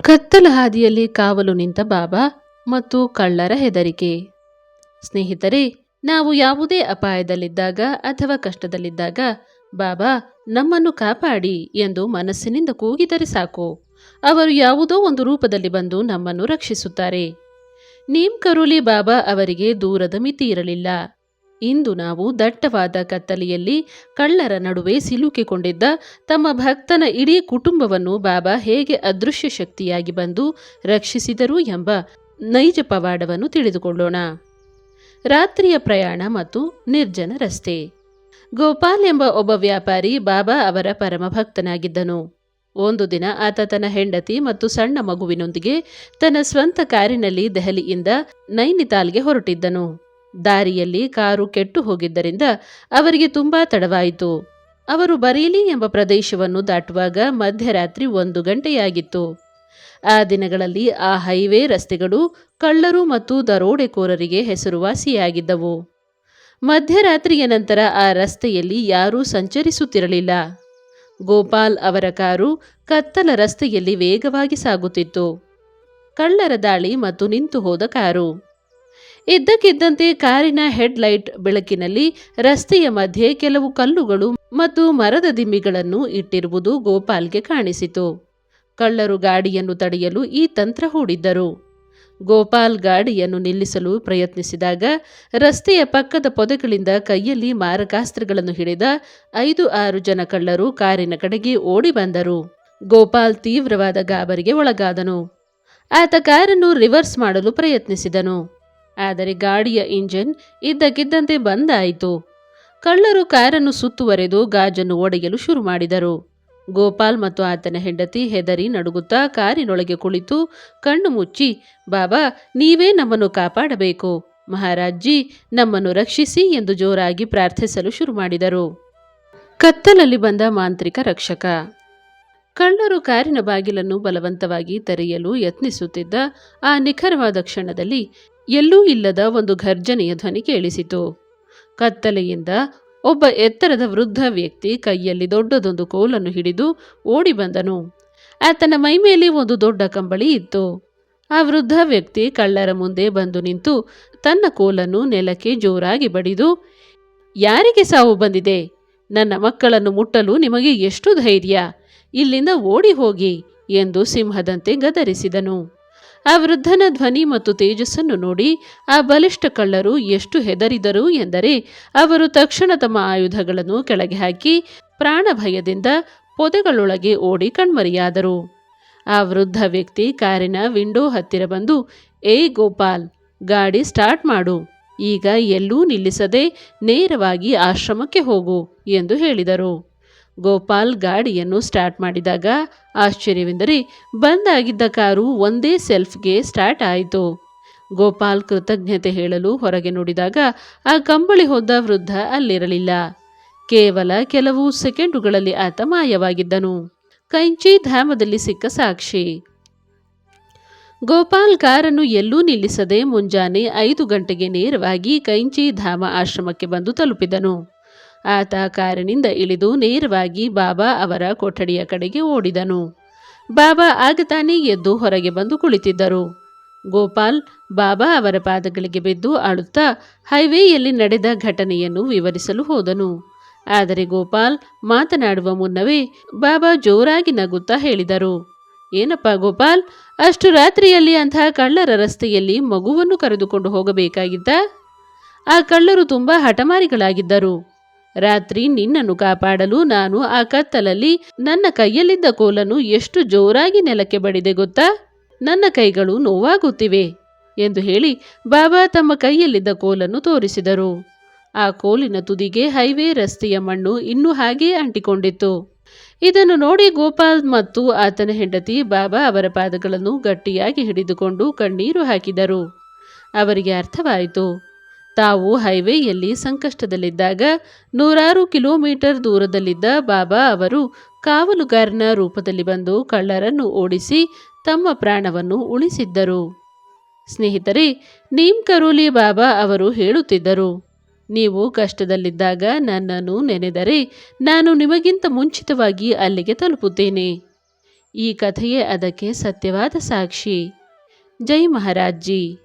ಕತ್ತಲ ಹಾದಿಯಲ್ಲಿ ಕಾವಲು ನಿಂತ ಬಾಬಾ ಮತ್ತು ಕಳ್ಳರ ಹೆದರಿಕೆ. ಸ್ನೇಹಿತರೆ, ನಾವು ಯಾವುದೇ ಅಪಾಯದಲ್ಲಿದ್ದಾಗ ಅಥವಾ ಕಷ್ಟದಲ್ಲಿದ್ದಾಗ ಬಾಬಾ ನಮ್ಮನ್ನು ಕಾಪಾಡಿ ಎಂದು ಮನಸ್ಸಿನಿಂದ ಕೂಗಿದರೆ ಸಾಕು, ಅವರು ಯಾವುದೋ ಒಂದು ರೂಪದಲ್ಲಿ ಬಂದು ನಮ್ಮನ್ನು ರಕ್ಷಿಸುತ್ತಾರೆ. ನೀಮ್ ಕರೋಲಿ ಬಾಬಾ ಅವರಿಗೆ ದೂರದ ಮಿತಿ ಇರಲಿಲ್ಲ. ಇಂದು ನಾವು ದಟ್ಟವಾದ ಕತ್ತಲೆಯಲ್ಲಿ ಕಳ್ಳರ ನಡುವೆ ಸಿಲುಕಿಕೊಂಡಿದ್ದ ತಮ್ಮ ಭಕ್ತನ ಇಡೀ ಕುಟುಂಬವನ್ನು ಬಾಬಾ ಹೇಗೆ ಅದೃಶ್ಯ ಶಕ್ತಿಯಾಗಿ ಬಂದು ರಕ್ಷಿಸಿದರು ಎಂಬ ನೈಜ ಪವಾಡವನ್ನು ತಿಳಿದುಕೊಳ್ಳೋಣ. ರಾತ್ರಿಯ ಪ್ರಯಾಣ ಮತ್ತು ನಿರ್ಜನ ರಸ್ತೆ. ಗೋಪಾಲ್ ಎಂಬ ಒಬ್ಬ ವ್ಯಾಪಾರಿ ಬಾಬಾ ಅವರ ಪರಮ ಭಕ್ತನಾಗಿದ್ದನು. ಒಂದು ದಿನ ಆತ ತನ್ನ ಹೆಂಡತಿ ಮತ್ತು ಸಣ್ಣ ಮಗುವಿನೊಂದಿಗೆ ತನ್ನ ಸ್ವಂತ ಕಾರಿನಲ್ಲಿ ದೆಹಲಿಯಿಂದ ನೈನಿತಾಲ್ಗೆ ಹೊರಟಿದ್ದನು. ದಾರಿಯಲ್ಲಿ ಕಾರು ಕೆಟ್ಟು ಹೋಗಿದ್ದರಿಂದ ಅವರಿಗೆ ತುಂಬಾ ತಡವಾಯಿತು. ಅವರು ಬರೇಲಿ ಎಂಬ ಪ್ರದೇಶವನ್ನು ದಾಟುವಾಗ ಮಧ್ಯರಾತ್ರಿ 1 ಗಂಟೆಯಾಗಿತ್ತು. ಆ ದಿನಗಳಲ್ಲಿ ಆ ಹೈವೇ ರಸ್ತೆಗಳು ಕಳ್ಳರು ಮತ್ತು ದರೋಡೆಕೋರರಿಗೆ ಹೆಸರುವಾಸಿಯಾಗಿದ್ದವು. ಮಧ್ಯರಾತ್ರಿಯ ನಂತರ ಆ ರಸ್ತೆಯಲ್ಲಿ ಯಾರೂ ಸಂಚರಿಸುತ್ತಿರಲಿಲ್ಲ. ಗೋಪಾಲ್ ಅವರ ಕಾರು ಕತ್ತಲ ರಸ್ತೆಯಲ್ಲಿ ವೇಗವಾಗಿ ಸಾಗುತ್ತಿತ್ತು. ಕಳ್ಳರ ದಾಳಿ ಮತ್ತು ನಿಂತು ಹೋದ ಕಾರು. ಇದ್ದಕ್ಕಿದ್ದಂತೆ ಕಾರಿನ ಹೆಡ್ ಲೈಟ್ ಬೆಳಕಿನಲ್ಲಿ ರಸ್ತೆಯ ಮಧ್ಯೆ ಕೆಲವು ಕಲ್ಲುಗಳು ಮತ್ತು ಮರದ ದಿಮ್ಮಿಗಳನ್ನು ಇಟ್ಟಿರುವುದು ಗೋಪಾಲ್ಗೆ ಕಾಣಿಸಿತು. ಕಳ್ಳರು ಗಾಡಿಯನ್ನು ತಡೆಯಲು ಈ ತಂತ್ರ ಹೂಡಿದ್ದರು. ಗೋಪಾಲ್ ಗಾಡಿಯನ್ನು ನಿಲ್ಲಿಸಲು ಪ್ರಯತ್ನಿಸಿದಾಗ ರಸ್ತೆಯ ಪಕ್ಕದ ಪೊದೆಗಳಿಂದ ಕೈಯಲ್ಲಿ ಮಾರಕಾಸ್ತ್ರಗಳನ್ನು ಹಿಡಿದ 5-6 ಜನ ಕಳ್ಳರು ಕಾರಿನ ಕಡೆಗೆ ಓಡಿ ಬಂದರು. ಗೋಪಾಲ್ ತೀವ್ರವಾದ ಗಾಬರಿಗೆ ಒಳಗಾದನು. ಆತ ಕಾರನ್ನು ರಿವರ್ಸ್ ಮಾಡಲು ಪ್ರಯತ್ನಿಸಿದನು. ಆದರೆ ಗಾಡಿಯ ಇಂಜಿನ್ ಇದ್ದಕ್ಕಿದ್ದಂತೆ ಬಂದ್ ಆಯಿತು. ಕಳ್ಳರು ಕಾರನ್ನು ಸುತ್ತುವರೆದು ಗಾಜನ್ನು ಒಡೆಯಲು ಶುರು ಮಾಡಿದರು. ಗೋಪಾಲ್ ಮತ್ತು ಆತನ ಹೆಂಡತಿ ಹೆದರಿ ನಡುಗುತ್ತಾ ಕಾರಿನೊಳಗೆ ಕುಳಿತು ಕಣ್ಣು ಮುಚ್ಚಿ, ಬಾಬಾ ನೀವೇ ನಮ್ಮನ್ನು ಕಾಪಾಡಬೇಕು, ಮಹಾರಾಜ್ಜಿ ನಮ್ಮನ್ನು ರಕ್ಷಿಸಿ ಎಂದು ಜೋರಾಗಿ ಪ್ರಾರ್ಥಿಸಲು ಶುರು ಮಾಡಿದರು. ಕತ್ತಲಲ್ಲಿ ಬಂದ ಮಾಂತ್ರಿಕ ರಕ್ಷಕ. ಕಳ್ಳರು ಕಾರಿನ ಬಾಗಿಲನ್ನು ಬಲವಂತವಾಗಿ ತೆರೆಯಲು ಯತ್ನಿಸುತ್ತಿದ್ದ ಆ ನಿಖರವಾದ ಕ್ಷಣದಲ್ಲಿ ಎಲ್ಲೂ ಇಲ್ಲದ ಒಂದು ಘರ್ಜನೆಯ ಧ್ವನಿ ಕೇಳಿಸಿತು. ಕತ್ತಲೆಯಿಂದ ಒಬ್ಬ ಎತ್ತರದ ವೃದ್ಧ ವ್ಯಕ್ತಿ ಕೈಯಲ್ಲಿ ದೊಡ್ಡದೊಂದು ಕೋಲನ್ನು ಹಿಡಿದು ಓಡಿ ಬಂದನು. ಆತನ ಮೈಮೇಲೆ ಒಂದು ದೊಡ್ಡ ಕಂಬಳಿ ಇತ್ತು. ಆ ವೃದ್ಧ ವ್ಯಕ್ತಿ ಕಳ್ಳರ ಮುಂದೆ ಬಂದು ನಿಂತು ತನ್ನ ಕೋಲನ್ನು ನೆಲಕ್ಕೆ ಜೋರಾಗಿ ಬಡಿದು, ಯಾರಿಗೆ ಸಾವು ಬಂದಿದೆ? ನನ್ನ ಮಕ್ಕಳನ್ನು ಮುಟ್ಟಲು ನಿಮಗೆ ಎಷ್ಟು ಧೈರ್ಯ? ಇಲ್ಲಿಂದ ಓಡಿ ಹೋಗಿ ಎಂದು ಸಿಂಹದಂತೆ ಗದರಿಸಿದನು. ಆ ವೃದ್ಧನ ಧ್ವನಿ ಮತ್ತು ತೇಜಸ್ಸನ್ನು ನೋಡಿ ಆ ಬಲಿಷ್ಠ ಕಳ್ಳರು ಎಷ್ಟು ಹೆದರಿದರು ಎಂದರೆ ಅವರು ತಕ್ಷಣ ತಮ್ಮ ಆಯುಧಗಳನ್ನು ಕೆಳಗೆ ಹಾಕಿ ಪ್ರಾಣ ಭಯದಿಂದ ಪೊದೆಗಳೊಳಗೆ ಓಡಿ ಕಣ್ಮರೆಯಾದರು. ಆ ವೃದ್ಧ ವ್ಯಕ್ತಿ ಕಾರಿನ ವಿಂಡೋ ಹತ್ತಿರ ಬಂದು, ಏಯ್ ಗೋಪಾಲ್, ಗಾಡಿ ಸ್ಟಾರ್ಟ್ ಮಾಡು, ಈಗ ಎಲ್ಲೂ ನಿಲ್ಲಿಸದೆ ನೇರವಾಗಿ ಆಶ್ರಮಕ್ಕೆ ಹೋಗು ಎಂದು ಹೇಳಿದರು. ಗೋಪಾಲ್ ಗಾಡಿಯನ್ನು ಸ್ಟಾರ್ಟ್ ಮಾಡಿದಾಗ ಆಶ್ಚರ್ಯವೆಂದರೆ ಬಂದಾಗಿದ್ದ ಕಾರು ಒಂದೇ ಸೆಲ್ಫ್ಗೆ ಸ್ಟಾರ್ಟ್ ಆಯಿತು. ಗೋಪಾಲ್ ಕೃತಜ್ಞತೆ ಹೇಳಲು ಹೊರಗೆ ನೋಡಿದಾಗ ಆ ಕಂಬಳಿ ಹೊದ್ದ ವೃದ್ಧ ಅಲ್ಲಿರಲಿಲ್ಲ. ಕೇವಲ ಕೆಲವು ಸೆಕೆಂಡುಗಳಲ್ಲಿ ಆತ ಮಾಯವಾಗಿದ್ದನು. ಕೈಂಚಿ ಧಾಮದಲ್ಲಿ ಸಿಕ್ಕ ಸಾಕ್ಷಿ. ಗೋಪಾಲ್ ಕಾರನ್ನು ಎಲ್ಲೂ ನಿಲ್ಲಿಸದೆ ಮುಂಜಾನೆ 5 ಗಂಟೆಗೆ ನೇರವಾಗಿ ಕೈಂಚಿ ಧಾಮ ಆಶ್ರಮಕ್ಕೆ ಬಂದು ತಲುಪಿದನು. ಆತ ಕಾರಿನಿಂದ ಇಳಿದು ನೇರವಾಗಿ ಬಾಬಾ ಅವರ ಕೊಠಡಿಯ ಕಡೆಗೆ ಓಡಿದನು. ಬಾಬಾ ಆಗ ತಾನೇ ಎದ್ದು ಹೊರಗೆ ಬಂದು ಕುಳಿತಿದ್ದರು. ಗೋಪಾಲ್ ಬಾಬಾ ಅವರ ಪಾದಗಳಿಗೆ ಬಿದ್ದು ಅಳುತ್ತಾ ಹೈವೇಯಲ್ಲಿ ನಡೆದ ಘಟನೆಯನ್ನು ವಿವರಿಸಲು ಹೋದನು. ಆದರೆ ಗೋಪಾಲ್ ಮಾತನಾಡುವ ಮುನ್ನವೇ ಬಾಬಾ ಜೋರಾಗಿ ನಗುತ್ತಾ ಹೇಳಿದರು, ಏನಪ್ಪ ಗೋಪಾಲ್, ಅಷ್ಟು ರಾತ್ರಿಯಲ್ಲಿ ಅಂತಹ ಕಳ್ಳರ ರಸ್ತೆಯಲ್ಲಿ ಮಗುವನ್ನು ಕರೆದುಕೊಂಡು ಹೋಗಬೇಕಾಗಿತ್ತ? ಆ ಕಳ್ಳರು ತುಂಬಾ ಹಠಮಾರಿಗಳಾಗಿದ್ದರು. ರಾತ್ರಿ ನಿನ್ನನ್ನು ಕಾಪಾಡಲು ನಾನು ಆ ಕತ್ತಲಲ್ಲಿ ನನ್ನ ಕೈಯಲ್ಲಿದ್ದ ಕೋಲನ್ನು ಎಷ್ಟು ಜೋರಾಗಿ ನೆಲಕ್ಕೆ ಬಡಿದೆ ಗೊತ್ತಾ? ನನ್ನ ಕೈಗಳು ನೋವಾಗುತ್ತಿವೆ ಎಂದು ಹೇಳಿ ಬಾಬಾ ತಮ್ಮ ಕೈಯಲ್ಲಿದ್ದ ಕೋಲನ್ನು ತೋರಿಸಿದರು. ಆ ಕೋಲಿನ ತುದಿಗೆ ಹೈವೇ ರಸ್ತೆಯ ಮಣ್ಣು ಇನ್ನೂ ಹಾಗೇ ಅಂಟಿಕೊಂಡಿತ್ತು. ಇದನ್ನು ನೋಡಿ ಗೋಪಾಲ್ ಮತ್ತು ಆತನ ಹೆಂಡತಿ ಬಾಬಾ ಅವರ ಪಾದಗಳನ್ನು ಗಟ್ಟಿಯಾಗಿ ಹಿಡಿದುಕೊಂಡು ಕಣ್ಣೀರು ಹಾಕಿದರು. ಅವರಿಗೆ ಅರ್ಥವಾಯಿತು, ತಾವು ಹೈವೇಯಲ್ಲಿ ಸಂಕಷ್ಟದಲ್ಲಿದ್ದಾಗ 100 ಕಿಲೋಮೀಟರ್ ದೂರದಲ್ಲಿದ್ದ ಬಾಬಾ ಅವರು ಕಾವಲುಗಾರನ ರೂಪದಲ್ಲಿ ಬಂದು ಕಳ್ಳರನ್ನು ಓಡಿಸಿ ತಮ್ಮ ಪ್ರಾಣವನ್ನು ಉಳಿಸಿದ್ದರು. ಸ್ನೇಹಿತರೆ, ನೀಮ್ ಕರೋಲಿ ಬಾಬಾ ಅವರು ಹೇಳುತ್ತಿದ್ದರು, ನೀವು ಕಷ್ಟದಲ್ಲಿದ್ದಾಗ ನನ್ನನ್ನು ನೆನೆದರೆ ನಾನು ನಿಮಗಿಂತ ಮುಂಚಿತವಾಗಿ ಅಲ್ಲಿಗೆ ತಲುಪುತ್ತೇನೆ. ಈ ಕಥೆಯೇ ಅದಕ್ಕೆ ಸತ್ಯವಾದ ಸಾಕ್ಷಿ. ಜೈ ಮಹಾರಾಜ್ ಜಿ.